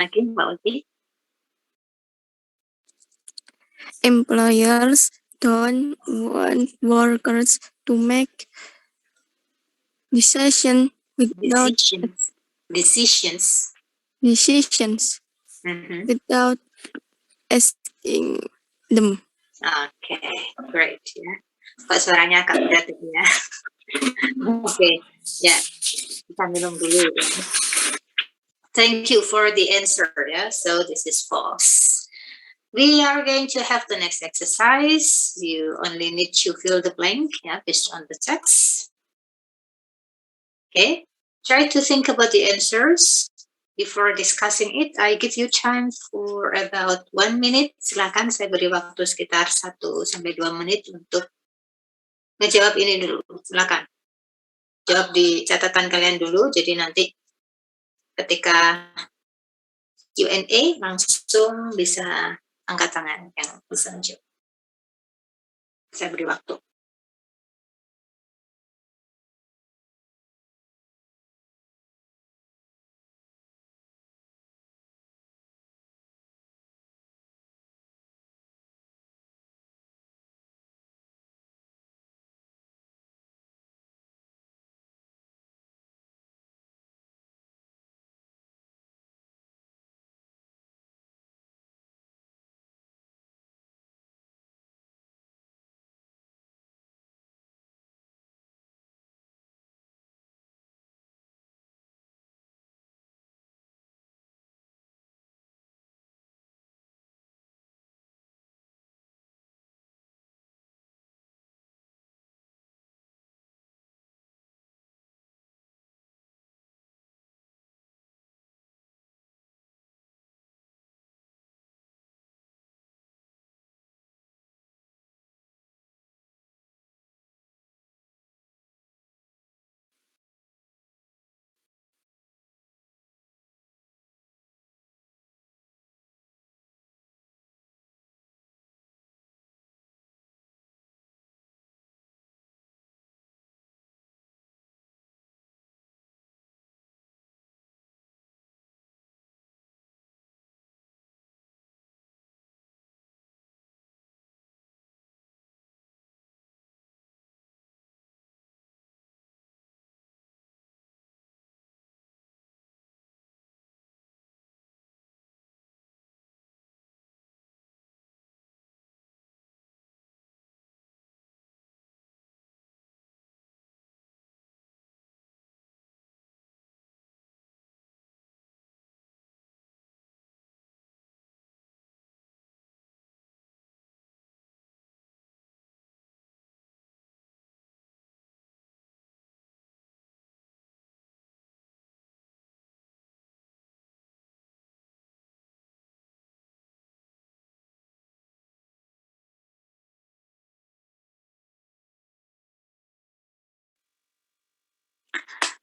Oke, Mbak Uti. Employers don't want workers to make decisions without Decisions. without asking them. Okay, great ya. Kok suaranya agak berat itu ya. Oke, ya. Kita minum dulu ya. Thank you for the answer ya. So this is false. We are going to have the next exercise. You only need to fill the blank based on the text. Okay, try to think about the answers. Before discussing it, I give you time for about 1 minute. Silakan saya beri waktu sekitar 1 sampai 2 menit untuk ngejawab ini dulu. Silakan. Jawab di catatan kalian dulu, jadi nanti ketika Q&A langsung bisa angkat tangan yang bisa menjawab. Saya beri waktu.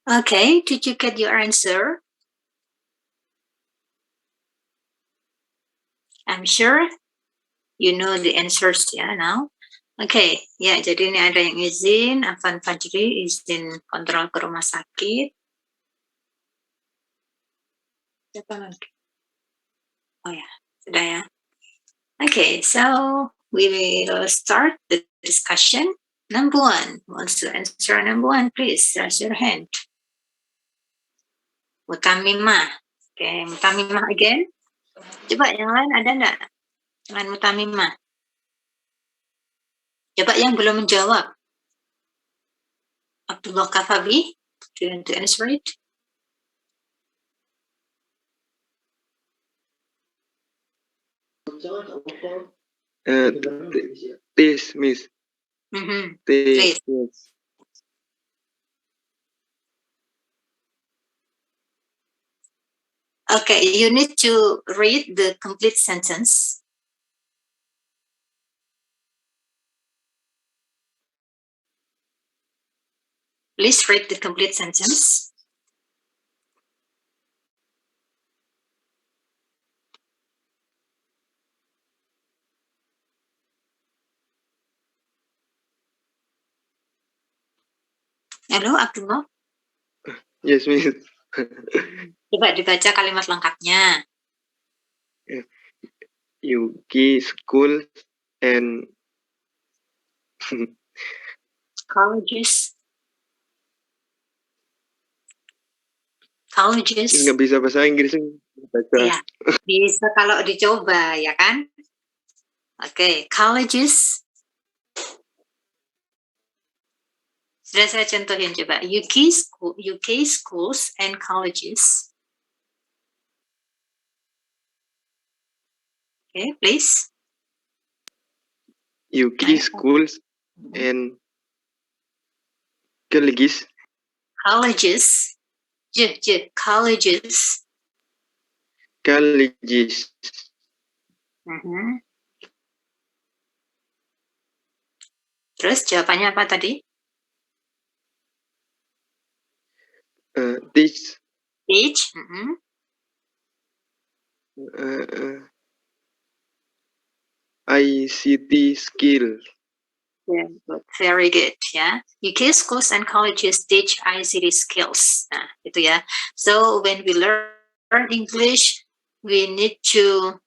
Okay, did you get your answer? I'm sure you know the answers now. Okay, ya, jadi ini ada yang izin, Afan Fajri izin kontrol ke rumah sakit. Siapa lagi? Oh ya, sudah ya. Okay, so we will start the discussion. Number 1, wants to answer number 1, please raise your hand. Mutamimah. Okay, Mutamimah again. Coba yang lain ada enggak? Selain Mutamimah. Coba yang belum menjawab. Abdullah Kafabi, do you want to answer it? This, Miss. Please. Okay, you need to read the complete sentence. Please read the complete sentence. Halo, Abdullah. Yes, Miss. Coba dibaca kalimat lengkapnya. Yuki School and Colleges. nggak bisa bahasa Inggris baca. Ya, bisa kalau dicoba ya kan. Oke, colleges. Sudah saya contohin coba. UK schools and colleges. Okay, please. UK schools and colleges. Colleges. Colleges. Colleges. Terus jawabannya apa tadi? Teach. Teach. ICT skill. Very good ya. UK schools and colleges teach ICT skills. Nah, itu ya. So when we learn English, we need to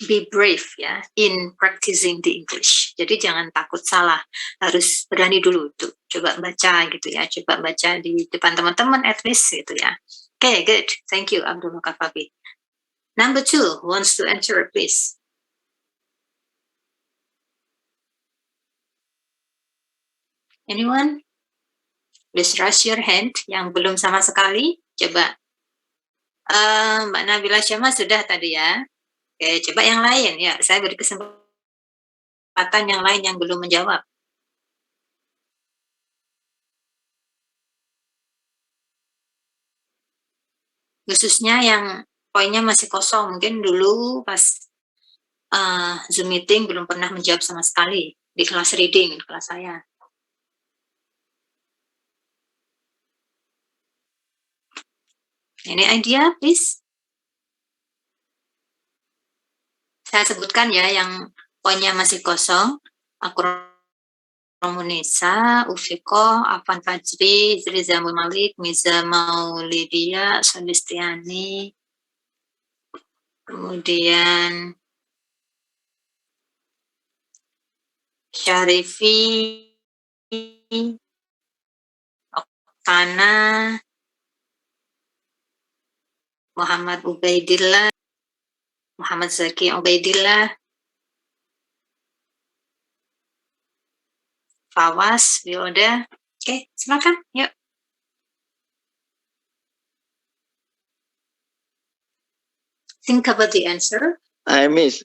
be brave ya in practicing the English. Jadi jangan takut salah, harus berani dulu tuh. Coba baca gitu ya, coba baca di depan teman-teman at least gitu ya. Okay, good. Thank you, Abdul Makafabi. Number 2, who wants to answer, please? Anyone? Please raise your hand. Yang belum sama sekali, coba. Mbak Nabila Syama sudah tadi ya. Oke, coba yang lain ya. Saya beri kesempatan yang lain yang belum menjawab. Khususnya yang poinnya masih kosong. Mungkin dulu pas Zoom meeting belum pernah menjawab sama sekali di kelas reading, kelas saya. Ini idea, please. Saya sebutkan ya yang poinnya masih kosong. Akromunisa, Ufiko, Afan Fajri, Zrizamul Malik, Miza Maulidia, Solistiani, kemudian Syarifi, Oktana, Muhammad Ubaidillah, Muhammad Zaki Ubaidillah, Fawas, Wioda. Oke, silakan, yuk. Think about the answer. I miss.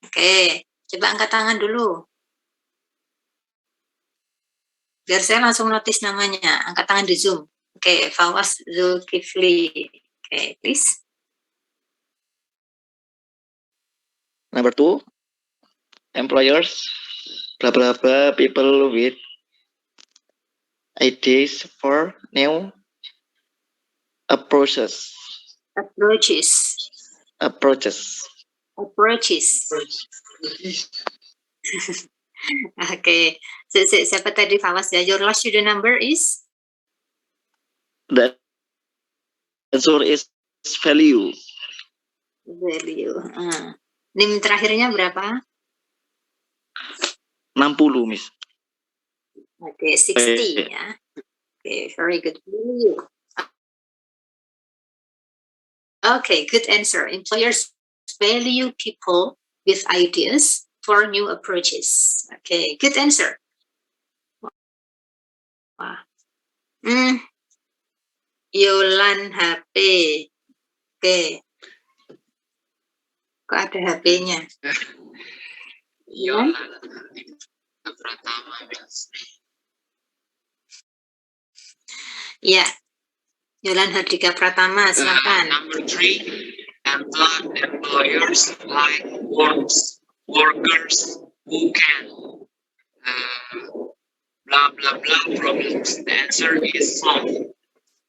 Oke, coba angkat tangan dulu. Biar saya langsung notice namanya. Angkat tangan di Zoom. Oke, Fawas Zulkifli. Oke, please. Number 2, employers, blah blah blah, people with ideas for new approaches. Oke, siapa tadi Fawas ya? Your last student number is? The answer is value. NIM terakhirnya berapa? 60, Miss. Oke, 60 ya. Oke, very good. Okay, good answer. Employers value people with ideas for new approaches. Okay, good answer. Wah. Yolan HP. Oke. Kok ada HP-nya? Yolan Pratama. Ya. Yolan Hardika Pratama, silakan. Number 3, employers like workers who can blah blah blah problems. The answer is solve.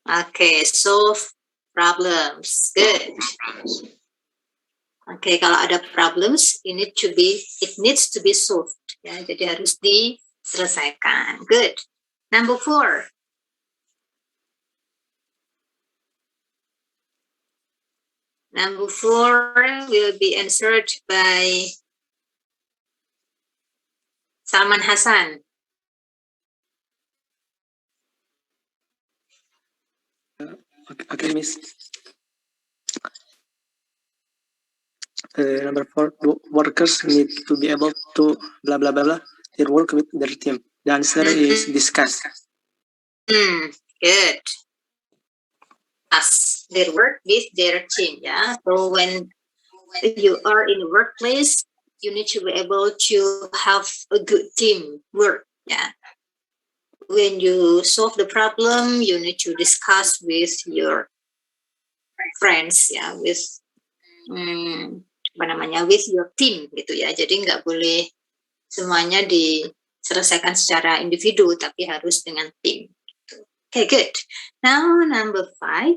Okay, solve problems. Good. Okay, kalau ada problems, it needs to be solved. Ya, jadi harus diselesaikan. Good. Number 4. Number 4 will be answered by Salman Hassan. Okay, Miss. Number 4, workers need to be able to blah blah blah blah their work with their team. The answer is discuss. Good. As their work with their team, yeah. So when you are in a workplace, you need to be able to have a good team work, yeah. When you solve the problem, you need to discuss with your friends, ya, with with your team gitu ya. Jadi nggak boleh semuanya diselesaikan secara individu, tapi harus dengan tim. Okay, good. Now number 5.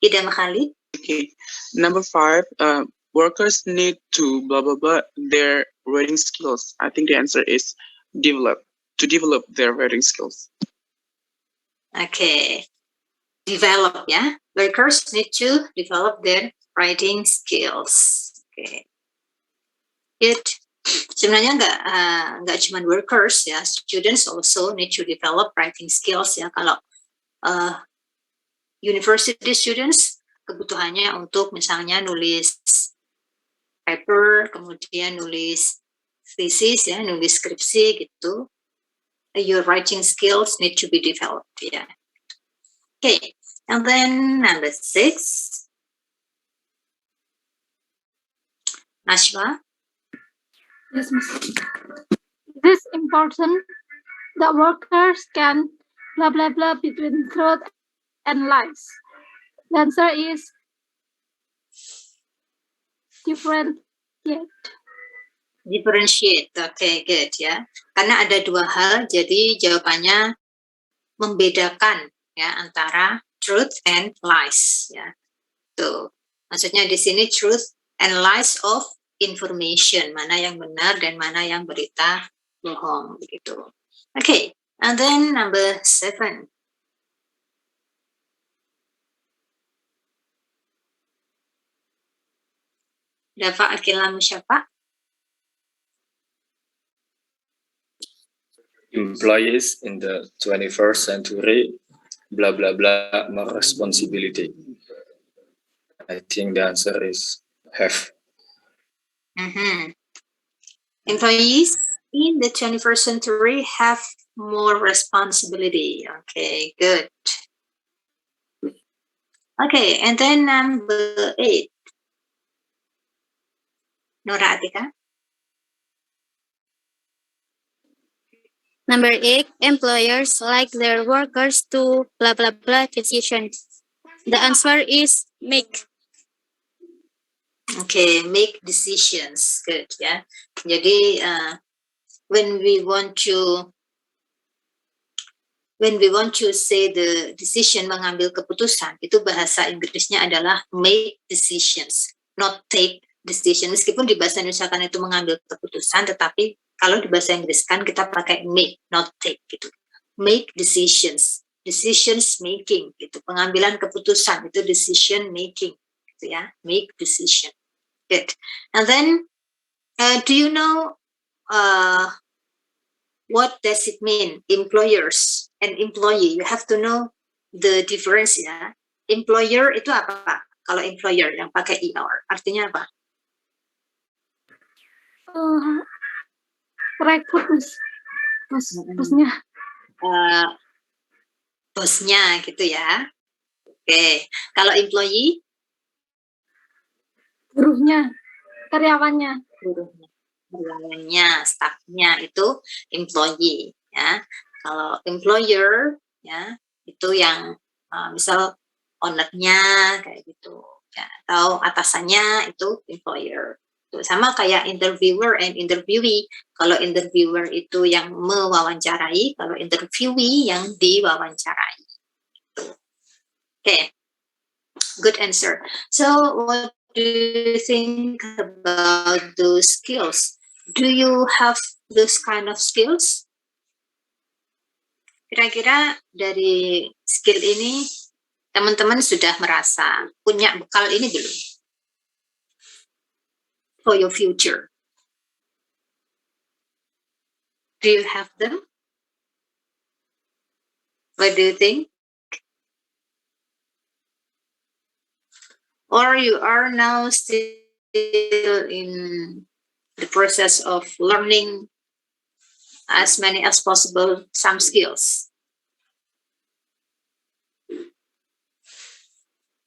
Ida Khalid. Okay. Number 5, workers need to blah blah blah their writing skills. I think the answer is develop their writing skills. Okay. Develop, ya. Workers need to develop their writing skills. Okay. Good. Sebenarnya nggak cuma workers ya, students also need to develop writing skills ya. Kalau university students kebutuhannya untuk misalnya nulis paper, kemudian nulis thesis ya, nulis skripsi gitu. Your writing skills need to be developed ya. Okay, and then number 6. Nashwa. Yes, Miss. This is important that workers can blah blah blah between truth and lies. The answer is differentiate. Okay, good ya. Karena ada 2 hal, jadi jawabannya membedakan ya antara truth and lies ya. Tuh. Maksudnya di sini truth and lies of information, mana yang benar dan mana yang berita bohong begitu. Okay, and then number 7. Dafa Akila Musyafa. Employees in the 21st century, blah blah blah, more responsibility. I think the answer is have. Employees in the 21st century have more responsibility. Okay, good. Okay, and then number 8. Nora Atika. Number 8, employers like their workers to blah blah blah decisions. The answer is make. Okay, make decisions. Good ya. Jadi when we want to say the decision, mengambil keputusan, itu bahasa Inggrisnya adalah make decisions, not take decision. Meskipun di bahasa Indonesia kan itu mengambil keputusan, tetapi kalau di bahasa Inggris kan kita pakai make, not take gitu. Make decisions, decisions making gitu. Pengambilan keputusan itu decision making gitu ya. Make decision. Good. And then do you know what does it mean? Employers and employee. You have to know the difference ya. Employer itu apa? Kalau employer yang pakai ER, artinya apa? Rekrut, bosnya. Bosnya gitu ya. Oke. Kalau employee? Buruhnya, karyawannya. Karyawannya, staffnya itu employee ya. Kalau employer ya itu yang misal ownernya kayak gitu ya, atau atasannya itu employer. Tuh, sama kayak interviewer and interviewee. Kalau interviewer itu yang mewawancarai, kalau interviewee yang diwawancarai. Okay, good answer. So what do you think about those skills? Do you have those kind of skills? Kira-kira dari skill ini teman-teman sudah merasa punya bekal ini belum? For your future. Do you have them? What do you think? Or you are now still in the process of learning as many as possible some skills?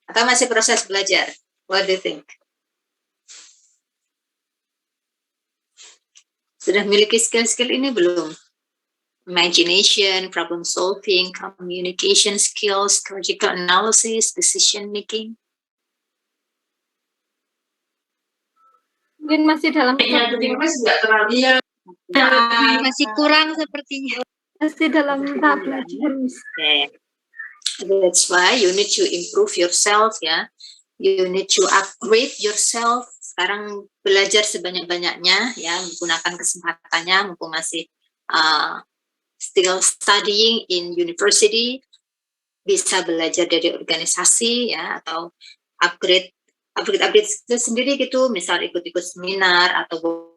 Atau masih proses belajar? What do you think? Sudah miliki skill-skill ini belum? Imagination, problem solving, communication skills, critical analysis, decision making. Mungkin masih dalam Masih kurang sepertinya. masih dalam tahap belajar, Miss. Okay. That's why you need to improve yourself, ya. You need to upgrade yourself. Sekarang belajar sebanyak-banyaknya, ya, menggunakan kesempatannya, mumpung masih still studying in university, bisa belajar dari organisasi, ya, atau upgrade skill sendiri gitu, misal ikut-ikut seminar atau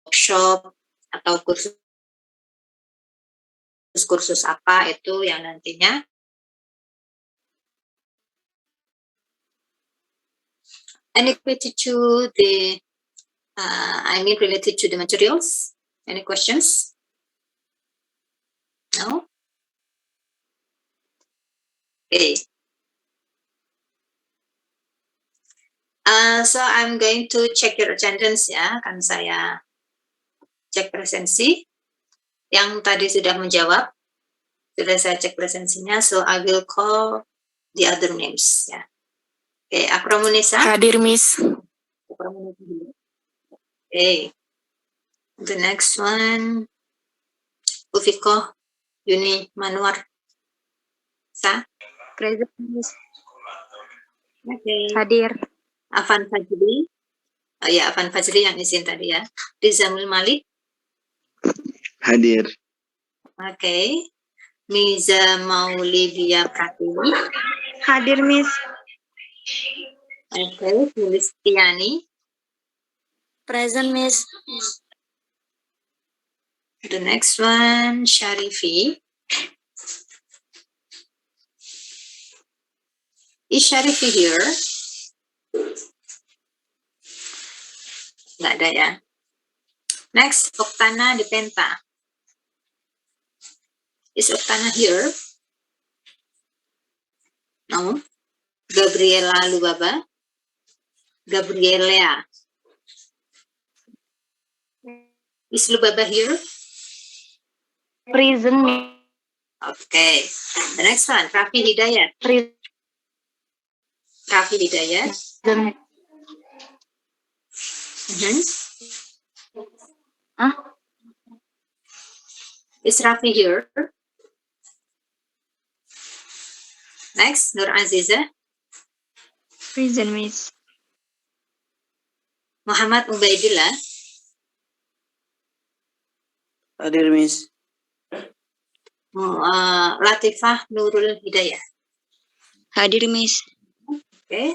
workshop atau kursus apa itu yang nantinya related to the related to the materials. Any questions? No? Okay. So I'm going to check your attendance, ya. Kan saya cek presensi. Yang tadi sudah menjawab, sudah saya cek presensinya. So I will call the other names, ya. Okay, Akromunisa. Hadir, Miss. Okay. The next one, Ufiko Yuni Manuar. Sa? Present, Miss. Okay. Hadir. Afan Fajri. Oh ya, Afan Fajri yang izin tadi, ya. Rizamul Malik. Hadir. Okay. Miza Maulidia Pratiwi. Hadir, Miss. Okay. Kristiani. Present, Miss. The next one, Sharifi. Is Sharifi here? Nggak ada, ya. Next, Oktana Dipenta. Is Oktana here? No. Gabriela Lubaba. Gabriela. Is Lubaba here? Present, Miss. Okay. The next one, Rafi Hidayat. Rafi Hidayat. Is Rafi here? Next, Nur Aziza. Present, Miss. Muhammad Ubaidillah. Hadir, Miss. Latifah Nurul Hidayah. Hadir, Miss. Okay.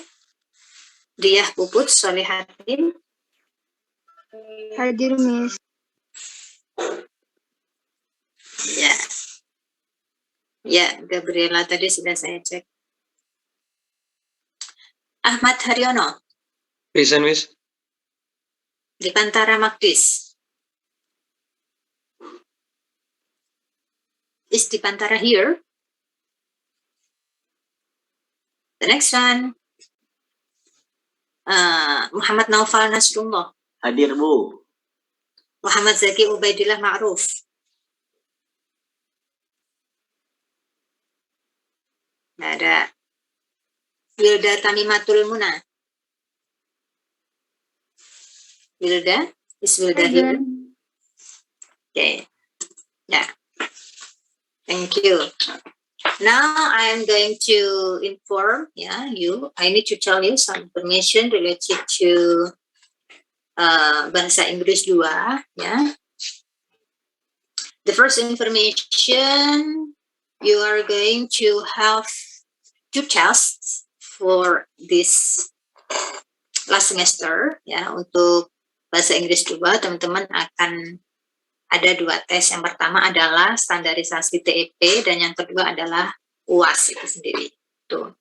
Diah Puput Solihatin. Hadir, Miss. Ya. Ya, Gabriela tadi sudah saya cek. Ahmad Haryono. Present, Miss. Dipantara Magdis. Is Dipantara here? The next one, Muhammad Naufal Nasrullah. Hadir, Bu. Muhammad Zaki Ubaidillah Ma'ruf. Nggak ada. Wilda Tamimatul Muna. Wilda? Is Wilda here? Okay. Yeah. Thank you. Now I am going to inform you. I need to tell you some information related to Bahasa Inggris 2, ya. The first information, you are going to have 2 tests for this last semester ya. Untuk bahasa Inggris 2 teman-teman akan ada 2 tes. Yang pertama adalah standarisasi TEP dan yang kedua adalah UAS itu sendiri. Tuh.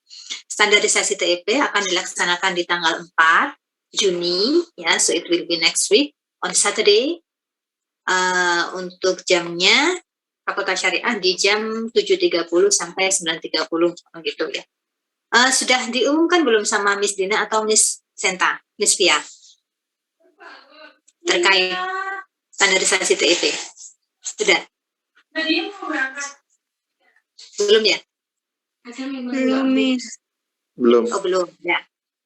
Standarisasi TEP akan dilaksanakan di tanggal 4 Juni ya, so it will be next week on Saturday. Untuk jamnya Fakultas Syariah di jam 7.30 sampai 9.30 gitu ya. Sudah diumumkan belum sama Miss Dina atau Miss Senta, Miss Fia? Terkait standarisasi TEP. Sudah? Belum ya? Belum, Miss. Belum. Oh, belum. Ya.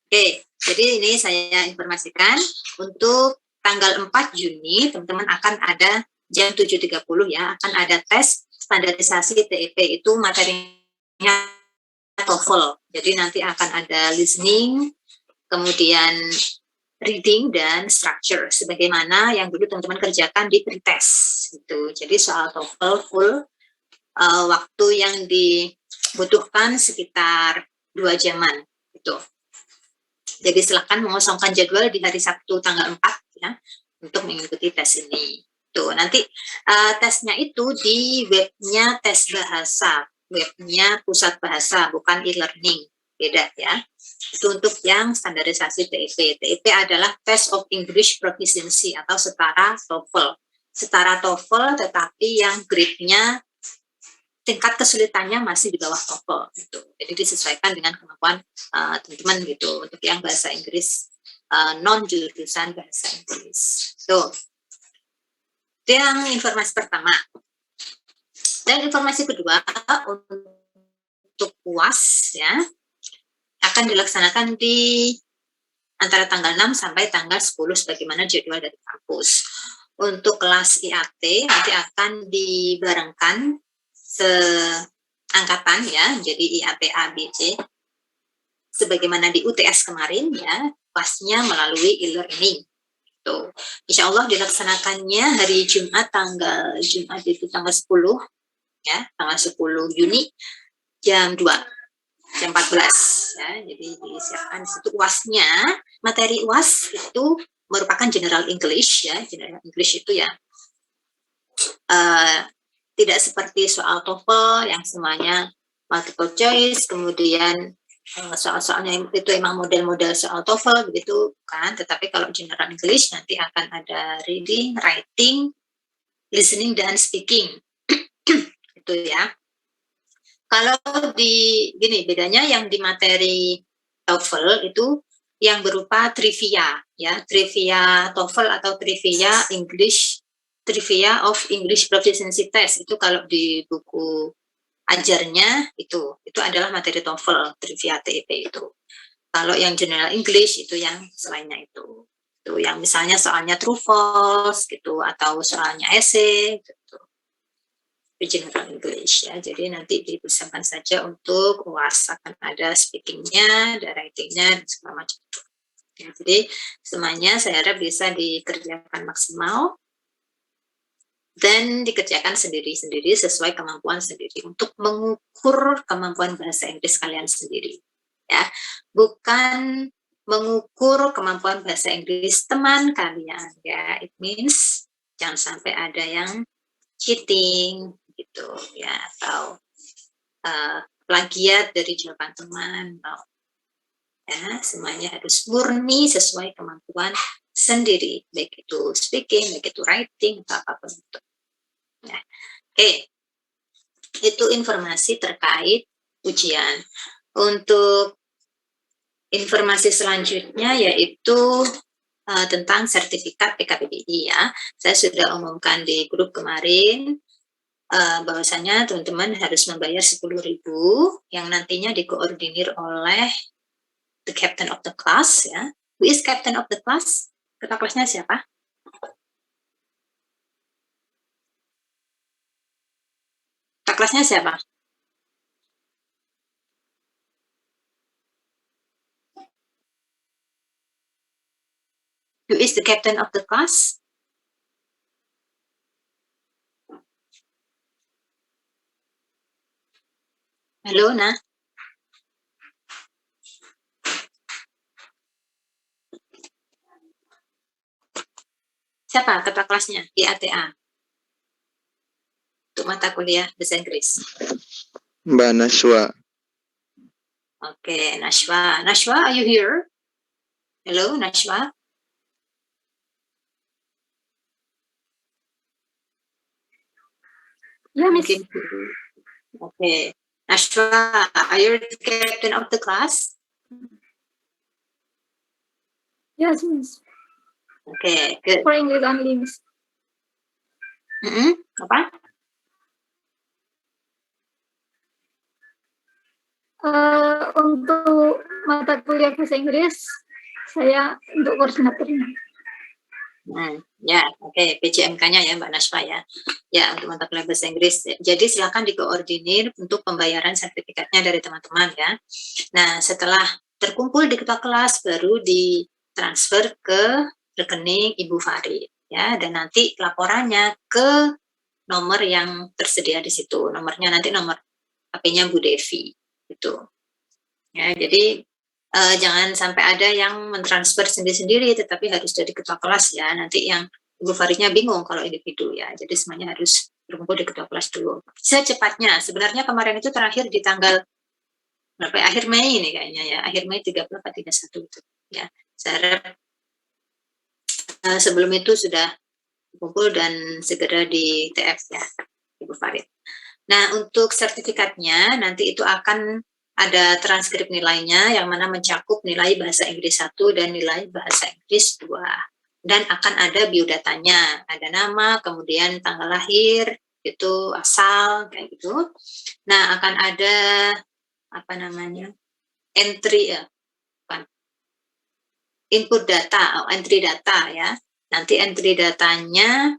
Oke, jadi ini saya informasikan untuk tanggal 4 Juni teman-teman akan ada jam 7.30 ya, akan ada tes standarisasi TEP, itu materinya TOEFL. Jadi nanti akan ada listening, kemudian reading dan structure sebagaimana yang dulu teman-teman kerjakan di pretest gitu. Jadi soal TOEFL full waktu yang dibutuhkan sekitar 2 jaman gitu. Jadi silakan mengosongkan jadwal di hari Sabtu tanggal 4 ya untuk mengikuti tes ini. Tuh, nanti tesnya itu di webnya tes bahasa, webnya Pusat Bahasa, bukan e-learning, beda ya. Itu untuk yang standarisasi TEP. TEP adalah Test of English Proficiency atau setara TOEFL. Setara TOEFL tetapi yang grade-nya tingkat kesulitannya masih di bawah TOEFL gitu. Jadi disesuaikan dengan kemampuan teman-teman gitu untuk yang bahasa Inggris non jurusan bahasa Inggris. Tuh. Itu yang informasi pertama. Dan informasi kedua untuk UAS ya akan dilaksanakan di antara tanggal 6 sampai tanggal 10 sebagaimana jadwal dari kampus. Untuk kelas IAT nanti akan dibarengkan seangkatan ya, jadi IAT A, B, C sebagaimana di UTS kemarin ya, pasnya melalui e-learning. Tuh. Insya Allah dilaksanakannya hari Jumat itu tanggal 10 ya, tanggal 10 Juni jam 2 jam 14 ya. Jadi disiapkan di situ UASnya. Materi UAS itu merupakan General English ya. General English itu ya tidak seperti soal TOEFL yang semuanya multiple choice, kemudian soal-soalnya itu emang model-model soal TOEFL begitu kan, tetapi kalau General English nanti akan ada reading, writing, listening dan speaking itu ya. Kalau di gini bedanya yang di materi TOEFL itu yang berupa trivia ya, trivia TOEFL atau trivia English, trivia of English Proficiency Test itu kalau di buku ajarnya itu adalah materi TOEFL trivia TEP itu. Kalau yang General English itu yang selainnya itu yang misalnya soalnya true false gitu atau soalnya essay gitu. General English ya. Jadi nanti dipersiapkan saja untuk UAS, akan ada speakingnya, ada writingnya dan segala macam itu. Ya, jadi semuanya saya harap bisa dikerjakan maksimal dan dikerjakan sendiri-sendiri sesuai kemampuan sendiri untuk mengukur kemampuan bahasa Inggris kalian sendiri ya, bukan mengukur kemampuan bahasa Inggris teman kalian ya. It means jangan sampai ada yang cheating gitu ya, atau plagiat dari jawaban teman ya. Semuanya harus murni sesuai kemampuan sendiri, baik itu speaking, baik itu writing atau apapun itu. Nah, oke. Itu informasi terkait ujian. Untuk informasi selanjutnya yaitu tentang sertifikat PKPBI ya. Saya sudah umumkan di grup kemarin bahwasanya teman-teman harus membayar 10.000 yang nantinya dikoordinir oleh the captain of the class ya. Who is captain of the class? Ketua kelasnya siapa? Kelasnya siapa? Who is the captain of the class? Halo, Nah. Siapa ketua kelasnya? IATA. Untuk mata kuliah bahasa Inggris. Mbak Nashwa. Oke, Nashwa. Nashwa, are you here? Hello, Nashwa. Yeah, Miss. Mungkin. Oke. Nashwa, are you the captain of the class? Yes, Miss. Oke, good. For English only, Miss. Apa? Untuk mata kuliah bahasa Inggris, saya untuk koordinatornya. Ya, oke. PJMK-nya ya, Mbak Nashwa ya. Ya, untuk mata kuliah bahasa Inggris. Jadi silakan dikoordinir untuk pembayaran sertifikatnya dari teman-teman ya. Nah, setelah terkumpul di ketua kelas, baru ditransfer ke rekening Ibu Farid ya, dan nanti laporannya ke nomor yang tersedia di situ. Nomornya nanti nomor HP-nya Bu Devi gitu. Ya, jadi jangan sampai ada yang mentransfer sendiri-sendiri, tetapi harus dari ketua kelas ya. Nanti yang Ibu Faridnya bingung kalau individu ya. Jadi semuanya harus berkumpul di ketua kelas dulu. Secepatnya. Sebenarnya kemarin itu terakhir di tanggal berapa? Akhir Mei ini kayaknya ya. Akhir Mei 30 atau 31 itu ya. Saya harap sebelum itu sudah kumpul dan segera di TF ya, Ibu Farid. Nah, untuk sertifikatnya nanti itu akan ada transkrip nilainya yang mana mencakup nilai bahasa Inggris 1 dan nilai bahasa Inggris 2. Dan akan ada biodatanya, ada nama, kemudian tanggal lahir, itu asal, kayak gitu. Nah, akan ada apa namanya? Entry ya. Input data, entry data ya. Nanti entry datanya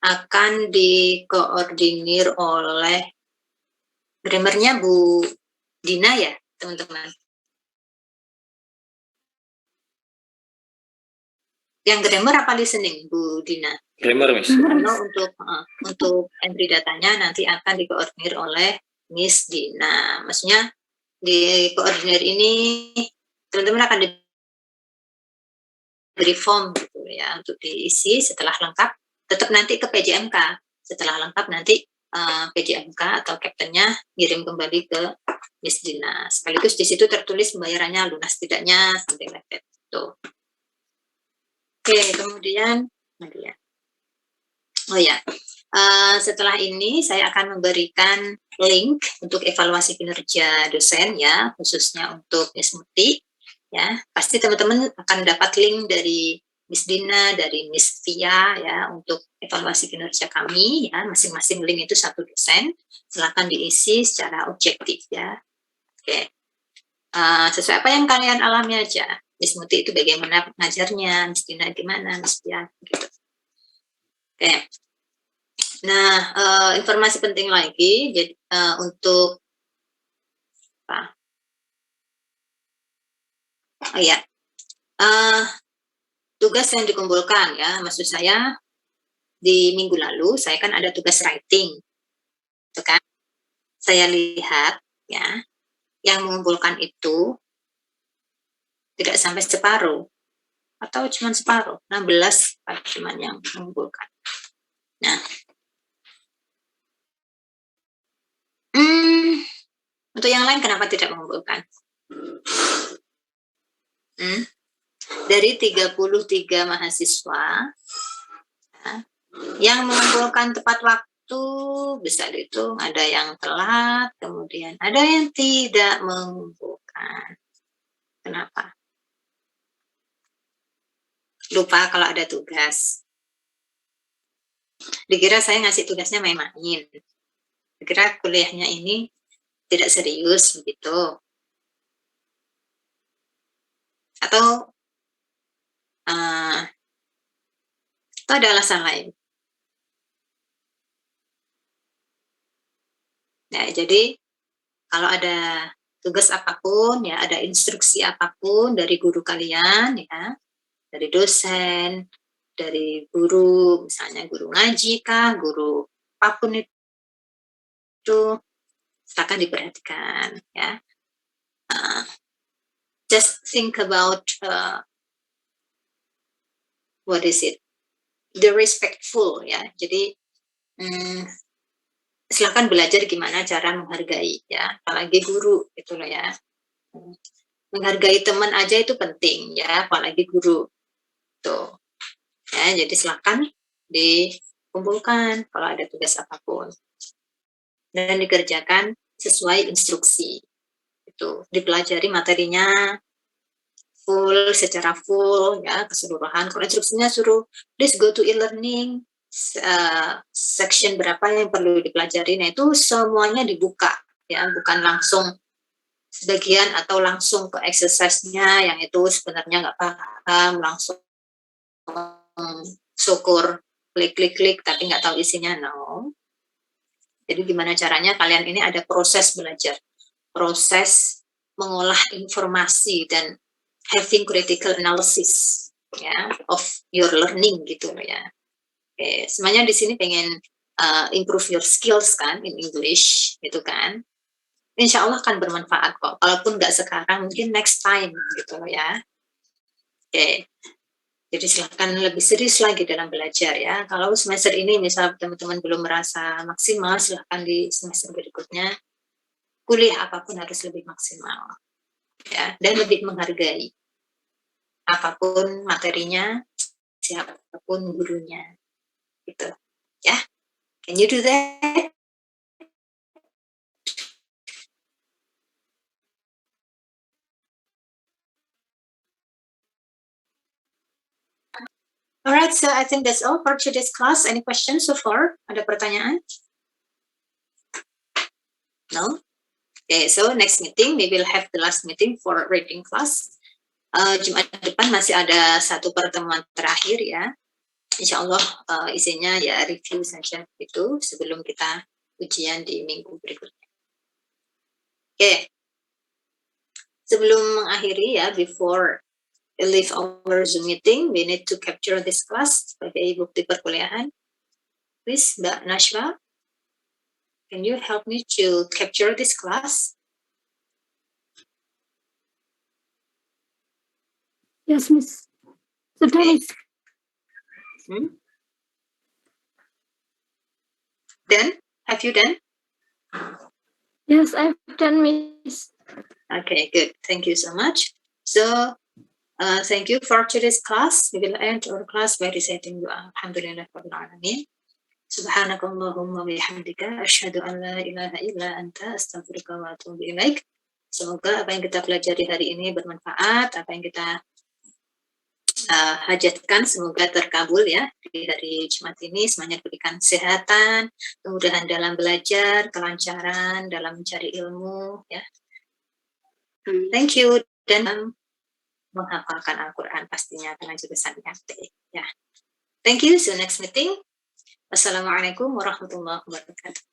akan dikoordinir oleh grammarnya Bu Dina ya, teman-teman. Yang grammar apa listening, Bu Dina? Grammar, Miss. Untuk entry datanya nanti akan dikoordinir oleh Miss Dina. Maksudnya di koordinir ini teman-teman akan diberi form gitu ya untuk diisi. Setelah lengkap tetap nanti ke PJMK. Setelah lengkap nanti PJMK atau kaptennya ngirim kembali ke Miss Dina. Sekaligus di situ tertulis pembayarannya lunas tidaknya something like that. Tuh. Oke, kemudian oh ya, setelah ini saya akan memberikan link untuk evaluasi kinerja dosen ya, khususnya untuk Miss Muti ya. Pasti teman-teman akan dapat link dari Miss Dina, dari Miss Tia ya, untuk evaluasi kinerja kami ya. Masing-masing link itu satu dosen. Silakan diisi secara objektif ya. Oke. Sesuai apa yang kalian alami aja. Miss Muti itu bagaimana pengajarnya, Miss Dina gimana, Miss Tia gitu. Oke. Nah, informasi penting lagi jadi untuk apa? Oh ya. Tugas yang dikumpulkan ya, maksud saya di minggu lalu saya kan ada tugas writing, itu kan? Saya lihat ya, yang mengumpulkan itu tidak sampai separuh atau cuma separuh, 16 cuma yang mengumpulkan. Nah, untuk yang lain kenapa tidak mengumpulkan? Dari 33 mahasiswa ya, yang mengumpulkan tepat waktu bisa dihitung, ada yang telat, kemudian ada yang tidak mengumpulkan. Kenapa? Lupa kalau ada tugas. Dikira saya ngasih tugasnya main-main. Dikira kuliahnya ini tidak serius begitu. Atau itu ada alasan lain. Ya, jadi kalau ada tugas apapun ya, ada instruksi apapun dari guru kalian ya, dari dosen, dari guru, misalnya guru ngaji kah, guru apapun itu, Silakan diperhatikan ya. Just think about what is it? The respectful ya. Jadi silakan belajar gimana cara menghargai ya, apalagi guru gitu loh ya. Menghargai teman aja itu penting ya, apalagi guru. Tuh. Ya, jadi silakan dikumpulkan kalau ada tugas apapun. Dan dikerjakan sesuai instruksi. Itu dipelajari materinya secara full ya, keseluruhan. Kalau instruksinya suruh please go to e-learning section berapa yang perlu dipelajari, nah itu semuanya dibuka ya, bukan langsung sebagian atau langsung ke exercise-nya yang itu sebenarnya nggak paham, langsung syukur klik tapi nggak tahu isinya. No. Jadi gimana caranya kalian ini ada proses belajar, proses mengolah informasi dan having critical analysis ya of your learning gitu loh ya. Oke, semuanya di sini pengen improve your skills kan in English gitu kan. Insya Allah akan bermanfaat kok. Kalaupun nggak sekarang, mungkin next time gitu loh ya. Oke, jadi silahkan lebih serius lagi dalam belajar ya. Kalau semester ini misal teman-teman belum merasa maksimal, silahkan di semester berikutnya kuliah apapun harus lebih maksimal ya, dan lebih menghargai apapun materinya, siapapun gurunya. Gitu ya. Can you do that? Alright, so I think that's all for today's class. Any questions so far? Ada pertanyaan? No? Okay, so next meeting we will have the last meeting for reading class. Jumat depan masih ada satu pertemuan terakhir ya. Insya Allah isinya ya review saja itu sebelum kita ujian di minggu berikutnya. Oke. Sebelum mengakhiri ya, before we leave our Zoom meeting, we need to capture this class sebagai bukti perkuliahan. Please, Mbak Nashwa, can you help me to capture this class? Yes, Miss. Sudah, Miss. Done? Have you done? Yes, I've done, Miss. Okay, good. Thank you so much. So, thank you for today's class. We will end our class by reciting dua. Alhamdulillah rabbil alamin. Subhanakallahumma bihamdika asyhadu an la ilaha illa anta astaghfiruka wa atubu ilaik. Semoga apa yang kita pelajari hari ini bermanfaat, apa yang kita hajatkan semoga terkabul ya di hari Jumat ini. Semuanya diberikan kesehatan, kemudahan dalam belajar, kelancaran dalam mencari ilmu ya. Thank you, dan menghafalkan Al-Quran pastinya karena jurusan IHT ya. Thank you, see you next meeting. Wassalamualaikum warahmatullahi wabarakatuh.